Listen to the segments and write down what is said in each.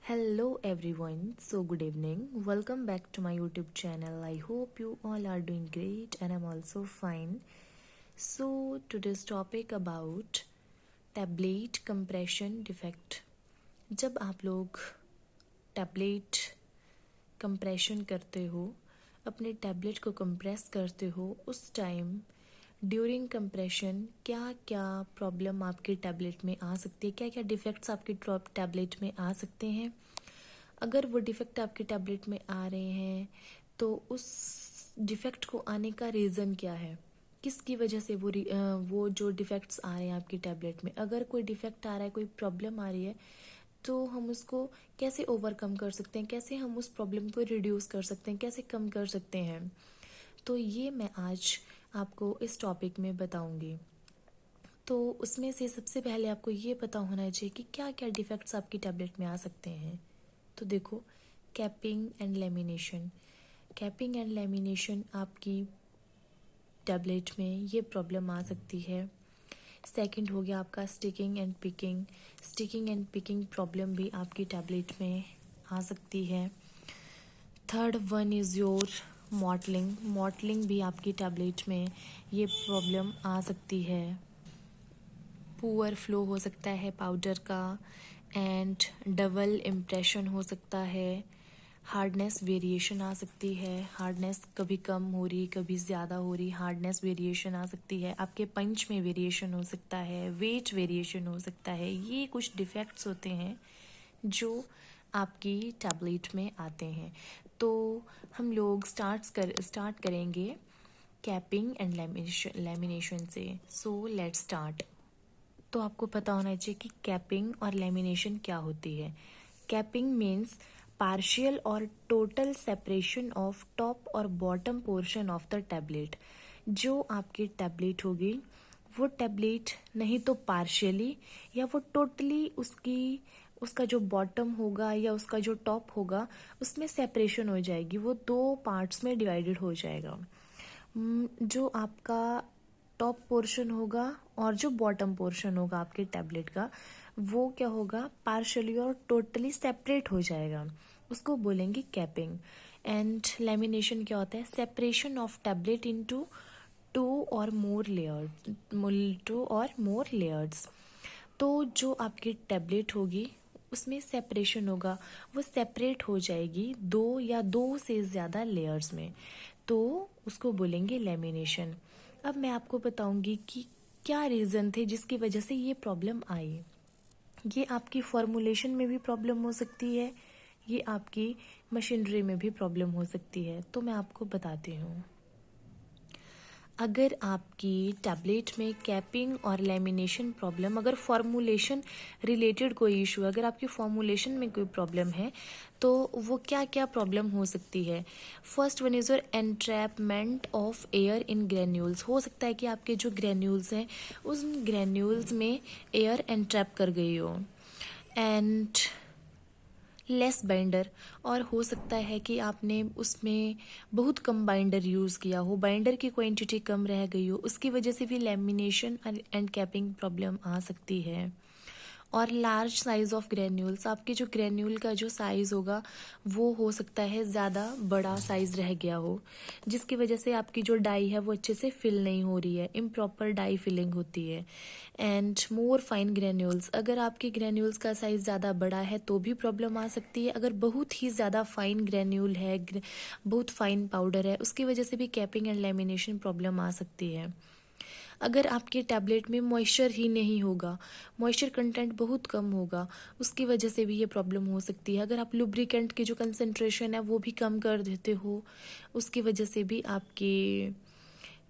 Hello everyone, so good evening. Welcome back to my YouTube channel. I hope you all are doing great and I'm also fine. So, today's topic about tablet compression defect. जब आप लोग tablet compression करते हो, अपने tablet को compress करते हो, उस टाइम ड्यूरिंग कंप्रेशन क्या क्या प्रॉब्लम आपके टैबलेट में आ सकती है, क्या क्या डिफेक्ट्स आपके टैबलेट में आ सकते हैं। अगर वो डिफेक्ट आपके टैबलेट में आ रहे हैं तो उस डिफेक्ट को आने का रीज़न क्या है, किसकी वजह से वो जो डिफेक्ट्स आ रहे हैं आपकी टैबलेट में। अगर कोई डिफेक्ट आ रहा है, कोई प्रॉब्लम आ रही है, तो हम उसको कैसे ओवरकम कर सकते हैं, कैसे हम उस प्रॉब्लम को रिड्यूस कर सकते हैं, कैसे कम कर सकते हैं। तो ये मैं आज आपको इस टॉपिक में बताऊंगी। तो उसमें से सबसे पहले आपको ये पता होना चाहिए कि क्या क्या डिफेक्ट्स आपकी टैबलेट में आ सकते हैं। तो देखो, capping and lamination. Capping and lamination आपकी टैबलेट में ये प्रॉब्लम आ सकती है। सेकंड हो गया आपका sticking and picking. Sticking and picking problem भी आपकी टैबलेट में आ सकती है। Third one is your mottling. Mottling भी आपकी टैबलेट में ये प्रॉब्लम आ सकती है। पुअर फ्लो हो सकता है पाउडर का एंड डबल इम्प्रेशन हो सकता है। हार्डनेस वेरिएशन आ सकती है, हार्डनेस कभी कम हो रही, कभी ज़्यादा हो रही, हार्डनेस वेरिएशन आ सकती है। आपके पंच में वेरिएशन हो सकता है, वेट वेरिएशन हो सकता है। ये कुछ डिफेक्ट्स होते हैं जो आपकी टैबलेट में आते हैं। तो हम लोग स्टार्ट करेंगे कैपिंग एंड लेमिनेशन से। So let's start. तो आपको पता होना चाहिए कि कैपिंग और लेमिनेशन क्या होती है। कैपिंग मीन्स पार्शियल और टोटल सेपरेशन ऑफ टॉप और bottom portion of the tablet. जो आपकी टैबलेट होगी वो टैबलेट नहीं तो पार्शियली या वो टोटली उसका जो बॉटम होगा या उसका जो टॉप होगा उसमें सेपरेशन हो जाएगी, वो दो पार्ट्स में डिवाइडेड हो जाएगा। जो आपका टॉप पोर्शन होगा और जो बॉटम पोर्शन होगा आपके टैबलेट का, वो क्या होगा, पार्शली और टोटली सेपरेट हो जाएगा। उसको बोलेंगे कैपिंग। एंड लेमिनेशन क्या होता है, separation of tablet into two और मोर लेयर्स। तो जो आपकी टैबलेट होगी उसमें सेपरेशन होगा, वो सेपरेट हो जाएगी दो या दो से ज़्यादा लेयर्स में, तो उसको बोलेंगे लेमिनेशन। अब मैं आपको बताऊंगी कि क्या रीज़न थे जिसकी वजह से ये प्रॉब्लम आई। ये आपकी फॉर्मुलेशन में भी प्रॉब्लम हो सकती है, ये आपकी मशीनरी में भी प्रॉब्लम हो सकती है। तो मैं आपको बताती हूँ। अगर आपकी टैबलेट में कैपिंग और लेमिनेशन प्रॉब्लम, अगर फॉर्मुलेशन रिलेटेड कोई इशू, अगर आपकी फॉर्मुलेशन में कोई प्रॉब्लम है तो वो क्या क्या प्रॉब्लम हो सकती है। First one is your entrapment of air in granules. हो सकता है कि आपके जो ग्रेन्यूल्स हैं उस ग्रेन्यूल्स में एयर एंट्रैप कर गई हो। एंड लेस बाइंडर, और हो सकता है कि आपने उसमें बहुत कम बाइंडर यूज़ किया हो, बाइंडर की क्वांटिटी कम रह गई हो, उसकी वजह से भी लेमिनेशन एंड कैपिंग प्रॉब्लम आ सकती है। और लार्ज साइज़ ऑफ ग्रेन्यूल्स, आपके जो ग्रेन्यूल का जो साइज़ होगा वो हो सकता है ज़्यादा बड़ा साइज़ रह गया हो, जिसकी वजह से आपकी जो डाई है वो अच्छे से फिल नहीं हो रही है, इम्प्रॉपर डाई फिलिंग होती है। एंड मोर फाइन ग्रेन्यूल्स, अगर आपके ग्रेन्यूल्स का साइज़ ज़्यादा बड़ा है तो भी प्रॉब्लम आ सकती है। अगर बहुत ही ज़्यादा फाइन ग्रेन्यूल है, बहुत फाइन पाउडर है, उसकी वजह से भी कैपिंग एंड लेमिनेशन प्रॉब्लम आ सकती है। अगर आपके टैबलेट में मॉइस्चर ही नहीं होगा, मॉइस्चर कंटेंट बहुत कम होगा, उसकी वजह से भी ये प्रॉब्लम हो सकती है। अगर आप लुब्रिकेंट की जो कंसंट्रेशन है वो भी कम कर देते हो, उसकी वजह से भी आपकी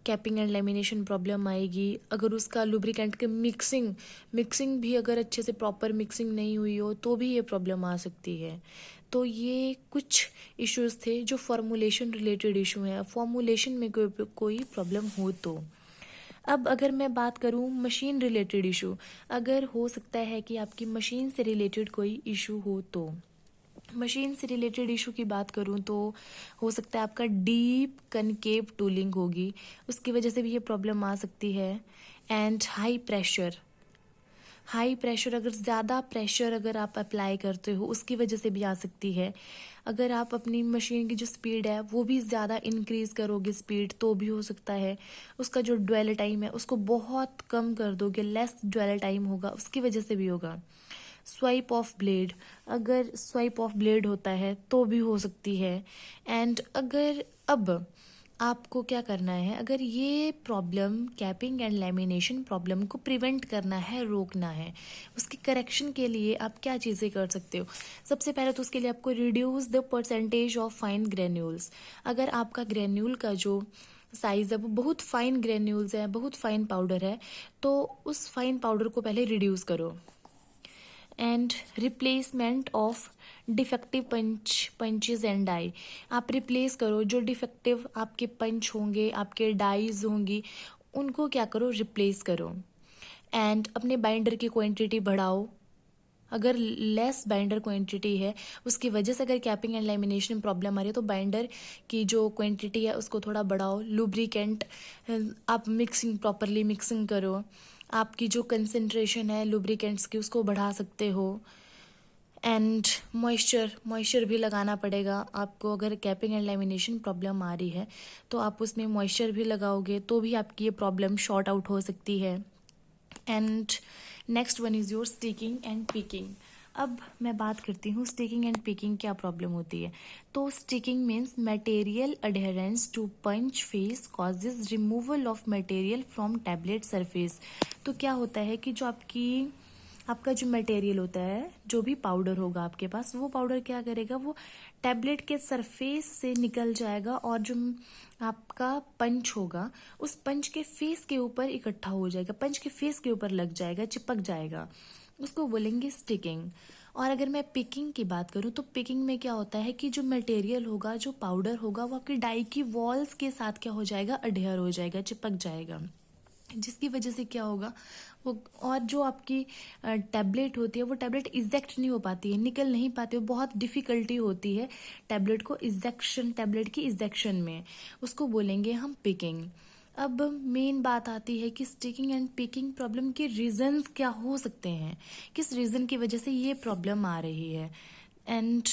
कैपिंग एंड लेमिनेशन प्रॉब्लम आएगी। अगर उसका लुब्रिकेंट के मिक्सिंग भी अगर अच्छे से प्रॉपर मिक्सिंग नहीं हुई हो तो भी ये प्रॉब्लम आ सकती है। तो ये कुछ इश्यूज थे जो फॉर्मुलेशन रिलेटेड इशू हैं, फॉर्मुलेशन में कोई प्रॉब्लम हो तो। अब अगर मैं बात करूं मशीन रिलेटेड इशू, अगर हो सकता है कि आपकी मशीन से रिलेटेड कोई इशू हो तो मशीन से रिलेटेड इशू की बात करूं तो हो सकता है आपका डीप कनकेव टूलिंग होगी, उसकी वजह से भी ये प्रॉब्लम आ सकती है। And high pressure, high pressure, अगर ज़्यादा प्रेशर अगर आप अप्लाई करते हो उसकी वजह से भी आ सकती है। अगर आप अपनी मशीन की जो स्पीड है वो भी ज़्यादा इंक्रीज़ करोगे स्पीड तो भी हो सकता है। उसका जो ड्वेल टाइम है उसको बहुत कम कर दोगे, लेस ड्वेल टाइम होगा, उसकी वजह से भी होगा। स्वाइप ऑफ ब्लेड, अगर स्वाइप ऑफ ब्लेड होता है तो भी हो सकती है। एंड अगर अब आपको क्या करना है, अगर ये problem capping and lamination problem को प्रिवेंट करना है, रोकना है, उसकी करेक्शन के लिए आप क्या चीज़ें कर सकते हो। सबसे पहले तो उसके लिए आपको reduce the percentage of fine granules. अगर आपका ग्रेन्यूल का जो साइज है वो बहुत फाइन ग्रेन्यूल्स है, बहुत फाइन पाउडर है, तो उस फाइन पाउडर को पहले रिड्यूस करो। And replacement of defective punches and die, आप रिप्लेस करो जो डिफेक्टिव आपके पंच होंगे, आपके डाइज होंगी, उनको क्या करो, रिप्लेस करो। एंड अपने बाइंडर की क्वांटिटी बढ़ाओ। अगर लेस बाइंडर क्वांटिटी है उसकी वजह से अगर कैपिंग एंड लैमिनेशन प्रॉब्लम आ रही है तो बाइंडर की जो क्वांटिटी है उसको थोड़ा बढ़ाओ। लुब्रिकेंट आप मिक्सिंग प्रॉपरली मिक्सिंग करो। आपकी जो कंसंट्रेशन है लुब्रिकेंट्स की उसको बढ़ा सकते हो। एंड मॉइस्चर भी लगाना पड़ेगा आपको। अगर कैपिंग एंड लैमिनेशन प्रॉब्लम आ रही है तो आप उसमें मॉइस्चर भी लगाओगे तो भी आपकी ये प्रॉब्लम शॉर्ट आउट हो सकती है। And next one is your sticking and picking. अब मैं बात करती हूँ स्टिकिंग एंड पिकिंग क्या प्रॉब्लम होती है। तो sticking means material adherence to punch face causes removal of material from tablet surface. तो क्या होता है कि जो आपका जो मटेरियल होता है, जो भी पाउडर होगा आपके पास, वो पाउडर क्या करेगा, वो टैबलेट के सरफेस से निकल जाएगा और जो आपका पंच होगा उस पंच के फेस के ऊपर इकट्ठा हो जाएगा, पंच के फेस के ऊपर लग जाएगा, चिपक जाएगा, उसको बोलेंगे स्टिकिंग। और अगर मैं पिकिंग की बात करूँ तो पिकिंग में क्या होता है कि जो मटेरियल होगा, जो पाउडर होगा, वो आपकी डाई की वॉल्स के साथ क्या हो जाएगा, अडेयर हो जाएगा, चिपक जाएगा, जिसकी वजह से क्या होगा वो, और जो आपकी टैबलेट होती है वो टैबलेट इजेक्ट नहीं हो पाती है, निकल नहीं पाती है, बहुत डिफिकल्टी होती है टैबलेट को इजेक्शन, टैबलेट की इजेक्शन में, उसको बोलेंगे हम पिकिंग। अब मेन बात आती है कि स्टिकिंग एंड पिकिंग प्रॉब्लम के रीजंस क्या हो सकते हैं, किस रीजन की वजह से ये प्रॉब्लम आ रही है। एंड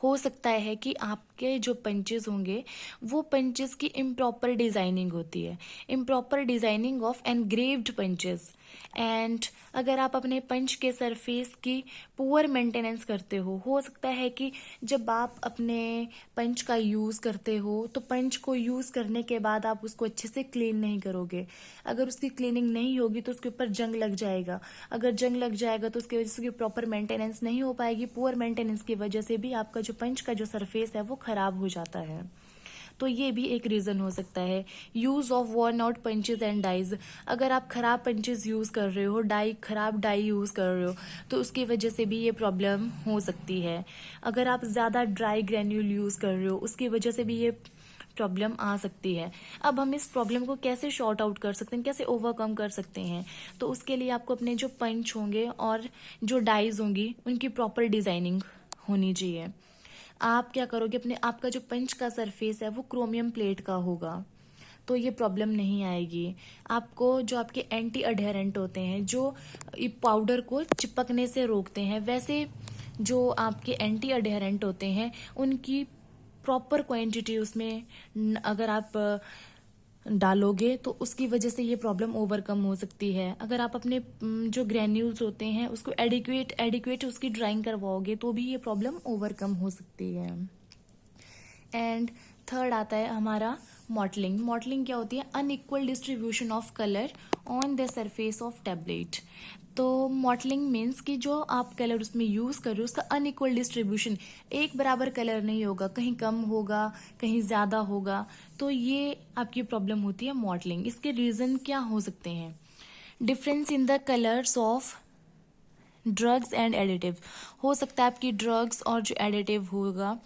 हो सकता है कि आपके जो पंचेस होंगे वो पंचेस की इम्प्रॉपर डिजाइनिंग होती है, improper designing of engraved punches. And अगर आप अपने पंच के सरफेस की पुअर मेंटेनेंस करते हो सकता है कि जब आप अपने पंच का यूज़ करते हो तो पंच को यूज़ करने के बाद आप उसको अच्छे से क्लीन नहीं करोगे। अगर उसकी क्लीनिंग नहीं होगी तो उसके ऊपर जंग लग जाएगा, अगर जंग लग जाएगा तो उसकी वजह से प्रॉपर मेंटेनेंस नहीं हो पाएगी, पुअर मेंटेनेंस की वजह से भी आपका जो पंच का जो सरफेस है वो खराब हो जाता है। तो ये भी एक रीज़न हो सकता है। Use of worn out punches and dies, अगर आप खराब पंचेज यूज़ कर रहे हो, खराब डाई यूज़ कर रहे हो तो उसकी वजह से भी ये प्रॉब्लम हो सकती है। अगर आप ज़्यादा ड्राई ग्रेन्यूल यूज़ कर रहे हो उसकी वजह से भी ये प्रॉब्लम आ सकती है। अब हम इस प्रॉब्लम को कैसे शॉर्ट आउट कर सकते हैं, कैसे ओवरकम कर सकते हैं, तो उसके लिए आपको अपने जो पंच होंगे और जो डाइज होंगी उनकी प्रॉपर डिजाइनिंग होनी चाहिए। आप क्या करोगे, अपने आपका जो पंच का सरफेस है वो क्रोमियम प्लेट का होगा तो ये प्रॉब्लम नहीं आएगी। आपको जो आपके एंटी अडेरेंट होते हैं जो पाउडर को चिपकने से रोकते हैं, वैसे जो आपके एंटी अडेरेंट होते हैं उनकी प्रॉपर क्वांटिटी उसमें अगर आप डालोगे तो उसकी वजह से ये प्रॉब्लम ओवरकम हो सकती है। अगर आप अपने जो ग्रेन्यूल्स होते हैं उसको एडिक्वेट उसकी ड्राइंग करवाओगे तो भी ये प्रॉब्लम ओवरकम हो सकती है। एंड थर्ड आता है हमारा मॉटलिंग। मॉटलिंग क्या होती है, unequal distribution of colour on the surface of tablet. तो मॉटलिंग मीन्स कि जो आप कलर उसमें यूज़ कर रहे हो उसका अनइक्वल डिस्ट्रीब्यूशन, एक बराबर कलर नहीं होगा, कहीं कम होगा कहीं ज़्यादा होगा, तो ये आपकी प्रॉब्लम होती है मॉटलिंग। इसके रीज़न क्या हो सकते हैं, difference in the colours of drugs and additive, हो सकता है आपकी ड्रग्स और जो एडिटिव होगा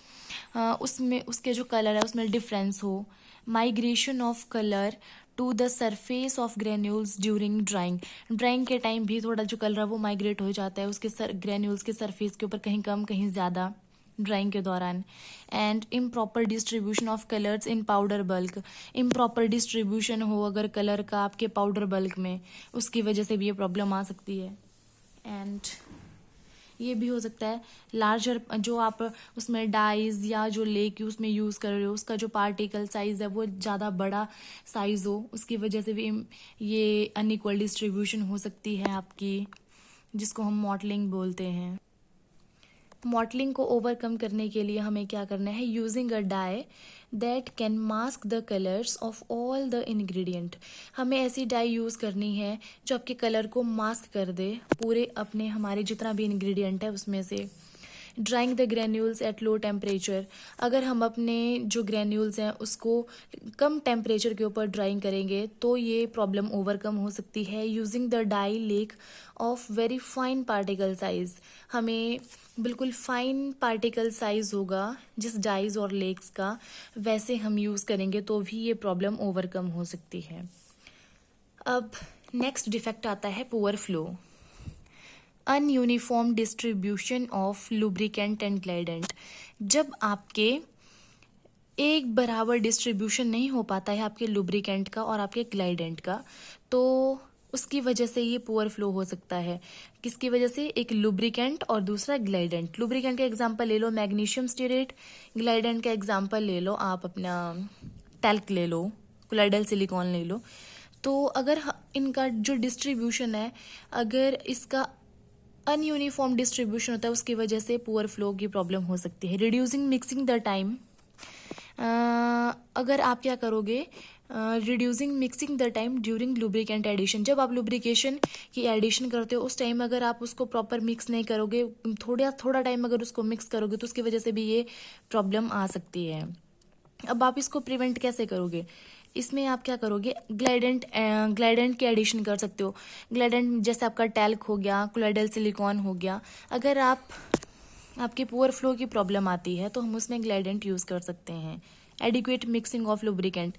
उसमें उसके जो कलर है उसमें डिफरेंस हो। Migration of colour to the surface of granules during drying के टाइम भी थोड़ा जो कलर है वो माइग्रेट हो जाता है उसके ग्रेन्यूल्स के सरफेस के ऊपर, कहीं कम कहीं ज़्यादा, ड्राइंग के दौरान। And improper distribution of colours in powder bulk, improper distribution हो अगर कलर का आपके पाउडर बल्क में, उसकी वजह से भी ये प्रॉब्लम आ सकती है। एंड ये भी हो सकता है लार्जर, जो आप उसमें डाइज या जो लेक उसमें यूज़ कर रहे हो उसका जो पार्टिकल साइज़ है वो ज़्यादा बड़ा साइज़ हो, उसकी वजह से भी ये अनइक्वल डिस्ट्रीब्यूशन हो सकती है आपकी, जिसको हम मॉटलिंग बोलते हैं। मॉटलिंग को ओवरकम करने के लिए हमें क्या करना है, using a dye that can mask the colours of all the ingredient. हमें ऐसी डाई यूज़ करनी है जो आपके कलर को मास्क कर दे पूरे अपने हमारे जितना भी इंग्रेडिएंट है उसमें से। Drawing the granules at low temperature, अगर हम अपने जो ग्रेन्यूल्स हैं उसको कम टेम्परेचर के ऊपर ड्राइंग करेंगे तो ये प्रॉब्लम ओवरकम हो सकती है। Using the dye lake of very fine particle size, हमें बिल्कुल फाइन पार्टिकल साइज होगा जिस डाइज और लेक्स का, वैसे हम यूज़ करेंगे तो भी ये प्रॉब्लम ओवरकम हो सकती है। अब नेक्स्ट डिफेक्ट आता है poor flow, ununiform distribution of lubricant and glidant. जब आपके एक बराबर डिस्ट्रीब्यूशन नहीं हो पाता है आपके लुब्रिकेंट का और आपके ग्लाइडेंट का, तो उसकी वजह से ये पुअर फ्लो हो सकता है। किसकी वजह से, एक लुब्रिकेंट और दूसरा ग्लाइडेंट। लुब्रिकेंट का एग्जांपल ले लो मैग्नीशियम स्टीरेट, ग्लाइडेंट का एग्जांपल ले लो आप अपना टैल्क ले लो, कोलाइडल सिलिकॉन ले लो। तो अगर इनका जो डिस्ट्रीब्यूशन है, अगर इसका अनयूनिफॉर्म डिस्ट्रीब्यूशन होता है उसकी वजह से पुअर फ्लो की प्रॉब्लम हो सकती है। रिड्यूसिंग मिक्सिंग द टाइम, अगर आप क्या करोगे, reducing mixing the time during lubricant addition, जब आप लुब्रिकेशन की एडिशन करते हो उस टाइम अगर आप उसको प्रॉपर मिक्स नहीं करोगे, थोड़ा टाइम अगर उसको मिक्स करोगे तो उसकी वजह से भी ये प्रॉब्लम आ सकती है। अब आप इसको प्रिवेंट कैसे करोगे, इसमें आप क्या करोगे, ग्लाइडेंट की एडिशन कर सकते हो। ग्लाइडेंट जैसे आपका टैल्क हो गया, कोलाइडल सिलिकॉन हो गया, अगर आपके पुअर फ्लो की प्रॉब्लम आती है तो हम उसमें ग्लाइडेंट यूज़ कर सकते हैं। Adequate mixing of lubricant,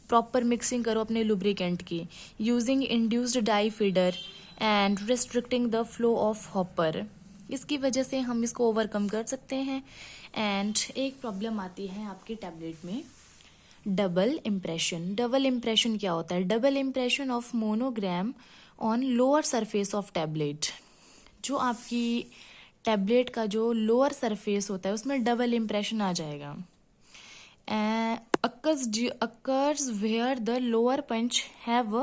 proper mixing करो अपने लुब्रिकेंट की। Using induced die feeder and restricting the flow of hopper, इसकी वजह से हम इसको ओवरकम कर सकते हैं। एंड एक प्रॉब्लम आती है आपकी टैबलेट में, डबल इम्प्रेशन। डबल इम्प्रेशन क्या होता है, double impression of monogram on lower surface of tablet. जो आपकी टैबलेट का जो लोअर सरफेस होता है उसमें डबल इम्प्रेशन आ जाएगा। Occurs where the lower punch have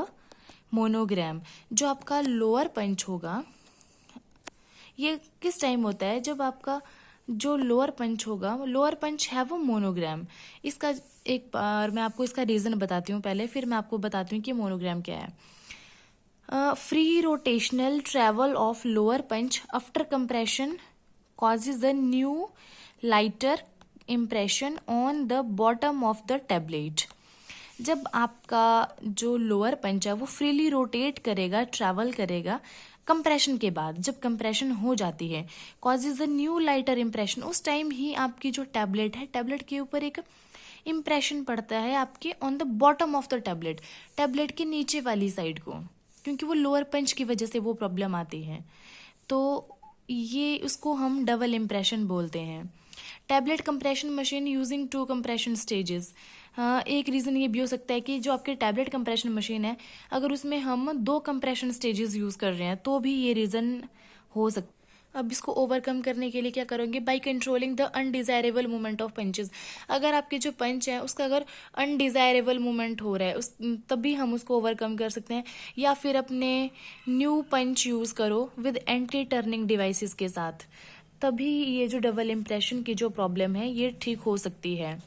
monogram, जो आपका लोअर पंच होगा ये किस टाइम होता है, जब आपका जो लोअर पंच होगा, लोअर पंच है वो मोनोग्राम। इसका एक बार मैं आपको इसका रीजन बताती हूँ पहले, फिर मैं आपको बताती हूँ कि मोनोग्राम क्या है। Free rotational travel of lower punch after compression causes a new lighter impression on the bottom of the tablet। जब आपका जो लोअर पंच है वो फ्रीली रोटेट करेगा, ट्रैवल करेगा कंप्रेशन के बाद, जब कंप्रेशन हो जाती है, causes a new lighter impression, उस टाइम ही आपकी जो टैबलेट है, टैबलेट के ऊपर एक इंप्रेशन पड़ता है आपके on the bottom of the tablet, tablet के नीचे वाली साइड को, क्योंकि वो लोअर पंच की वजह से वो प्रॉब्लम आती है। तो ये उसको हम डबल इम्प्रेशन बोलते हैं। Tablet compression machine using 2 compression stages, एक रीज़न ये भी हो सकता है कि जो आपके टैबलेट कंप्रेशन मशीन है अगर उसमें हम 2 कंप्रेशन स्टेजेस यूज़ कर रहे हैं तो भी ये रीज़न हो सकता है। अब इसको ओवरकम करने के लिए क्या करोगे, by controlling the undesirable movement of punches. अगर आपके जो पंच है उसका अगर अनडिजायरेबल मूवमेंट हो रहा है उस तभी हम उसको ओवरकम कर सकते हैं, या फिर अपने न्यू पंच यूज़ करो विद एंटी टर्निंग डिवाइसेस के साथ, तभी ये जो डबल इम्प्रेशन की जो प्रॉब्लम है ये ठीक हो सकती है।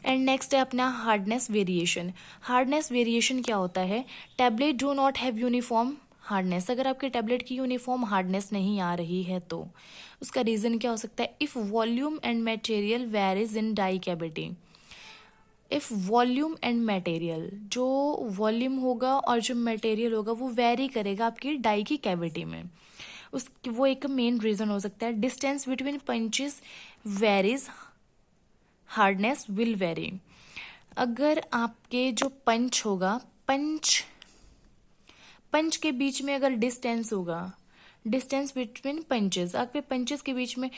एंड नेक्स्ट है अपना हार्डनेस वेरिएशन। हार्डनेस वेरिएशन क्या होता है, tablet do not have uniform hardness. अगर आपके टैबलेट की यूनिफॉर्म हार्डनेस नहीं आ रही है तो उसका रीज़न क्या हो सकता है, if volume and material varies in die cavity. If volume and material, जो वॉल्यूम होगा और जो मटेरियल होगा वो वेरी करेगा आपकी डाई की कैविटी में, वो एक मेन रीज़न हो सकता है। Distance between punches varies, hardness will very. अगर आपके जो पंच होगा, पंच के बीच में अगर डिस्टेंस होगा, डिस्टेंस बिटवीन पंचेस, आपके पंचेस के बीच में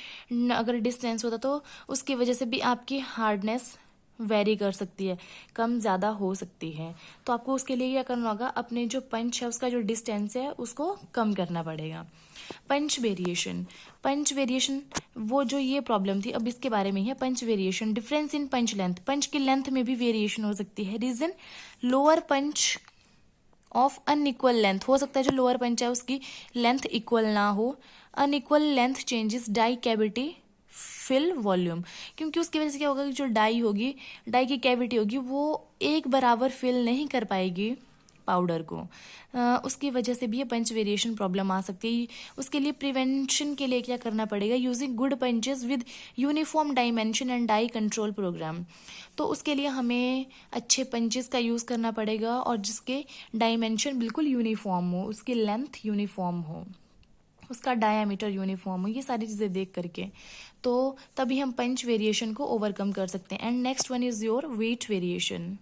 अगर डिस्टेंस होता तो उसकी वजह से भी आपकी हार्डनेस वेरी कर सकती है, कम ज़्यादा हो सकती है। तो आपको उसके लिए क्या करना होगा, अपने जो पंच है उसका जो डिस्टेंस है उसको कम करना पड़ेगा। पंच वेरिएशन, पंच वेरिएशन वो जो ये प्रॉब्लम थी अब इसके बारे में ही है। Punch variation, difference in punch length, punch की लेंथ में भी वेरिएशन हो सकती है। Reason, lower punch of unequal length, हो सकता है जो लोअर पंच है उसकी लेंथ इक्वल ना हो। Unequal length changes die cavity fill volume, क्योंकि उसकी वजह से क्या होगा कि जो डाई होगी, डाई की कैविटी होगी वो एक बराबर फिल नहीं कर पाएगी पाउडर को। उसकी वजह से भी ये पंच वेरिएशन प्रॉब्लम आ सकती है। उसके लिए प्रिवेंशन के लिए क्या करना पड़ेगा, using good punches with uniform dimension and die control program. तो उसके लिए हमें अच्छे पंचेस का यूज़ करना पड़ेगा और जिसके डायमेंशन बिल्कुल यूनिफॉर्म हो, उसकी लेंथ यूनिफॉर्म हो, उसका डायामीटर यूनिफॉर्म हो, ये सारी चीज़ें देख करके तो तभी हम पंच वेरिएशन को ओवरकम कर सकते हैं। And next one is your weight variation.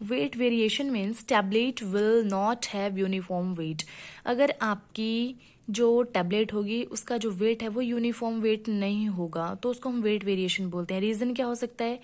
Weight variation means tablet will not have uniform weight. अगर आपकी जो टैबलेट होगी उसका जो वेट है वो यूनिफॉर्म वेट नहीं होगा तो उसको हम वेट वेरिएशन बोलते हैं। रीज़न क्या हो सकता है,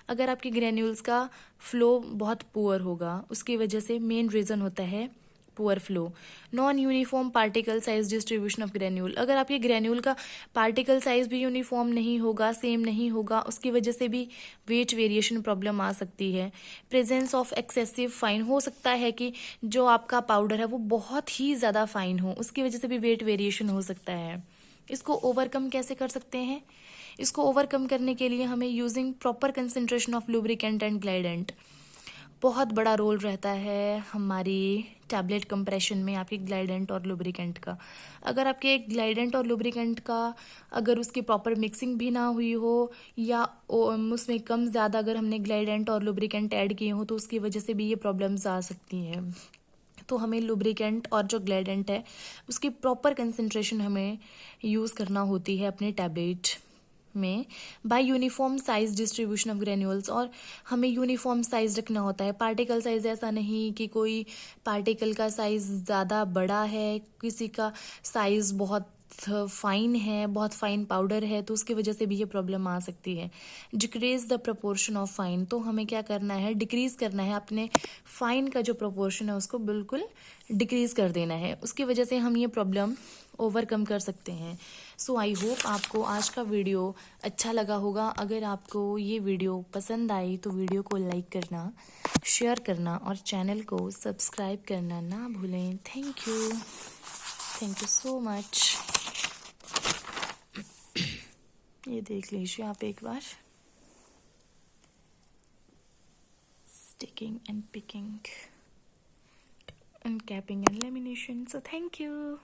अगर आपके ग्रेन्यूल्स का फ्लो बहुत पुअर होगा, उसकी वजह से मेन रीज़न होता है poor flow. Non uniform particle size distribution of granule, अगर आपके ग्रेन्यूल का पार्टिकल साइज भी यूनिफॉर्म नहीं होगा, सेम नहीं होगा, उसकी वजह से भी वेट वेरिएशन प्रॉब्लम आ सकती है। प्रेजेंस ऑफ एक्सेसिव फाइन, हो सकता है कि जो आपका पाउडर है वो बहुत ही ज़्यादा फाइन हो, उसकी वजह से भी वेट वेरिएशन हो सकता है। इसको ओवरकम कैसे कर सकते हैं, इसको ओवरकम करने के लिए हमें using proper concentration of lubricant and glidant बहुत बड़ा रोल रहता है हमारी टैबलेट कंप्रेशन में, आपके ग्लाइडेंट और लुब्रिकेंट का। अगर आपके ग्लाइडेंट और लुब्रिकेंट का अगर उसकी प्रॉपर मिक्सिंग भी ना हुई हो या उसमें कम ज़्यादा अगर हमने ग्लाइडेंट और लुब्रिकेंट ऐड किए हो तो उसकी वजह से भी ये प्रॉब्लम्स आ सकती हैं। तो हमें लुब्रिकेंट और जो ग्लाइडेंट है उसकी प्रॉपर कंसेंट्रेशन हमें यूज़ करना होती है अपने टैबलेट में bye uniform size distribution of granules. और हमें यूनिफॉर्म साइज रखना होता है, पार्टिकल साइज ऐसा नहीं कि कोई पार्टिकल का साइज ज़्यादा बड़ा है, किसी का साइज बहुत फाइन है, बहुत फाइन पाउडर है, तो उसकी वजह से भी ये प्रॉब्लम आ सकती है। Decrease the proportion of fine, तो हमें क्या करना है, डिक्रीज करना है अपने फाइन का जो प्रपोर्शन है उसको बिल्कुल डिक्रीज कर देना है, उसकी वजह से हम ये प्रॉब्लम ओवरकम कर सकते हैं। सो आई होप आपको आज का वीडियो अच्छा लगा होगा। अगर आपको ये वीडियो पसंद आई तो वीडियो को लाइक करना, शेयर करना और चैनल को सब्सक्राइब करना ना भूलें। Thank you so much. ये देख लीजिए आप एक बार, sticking and picking and capping and lamination. So thank you.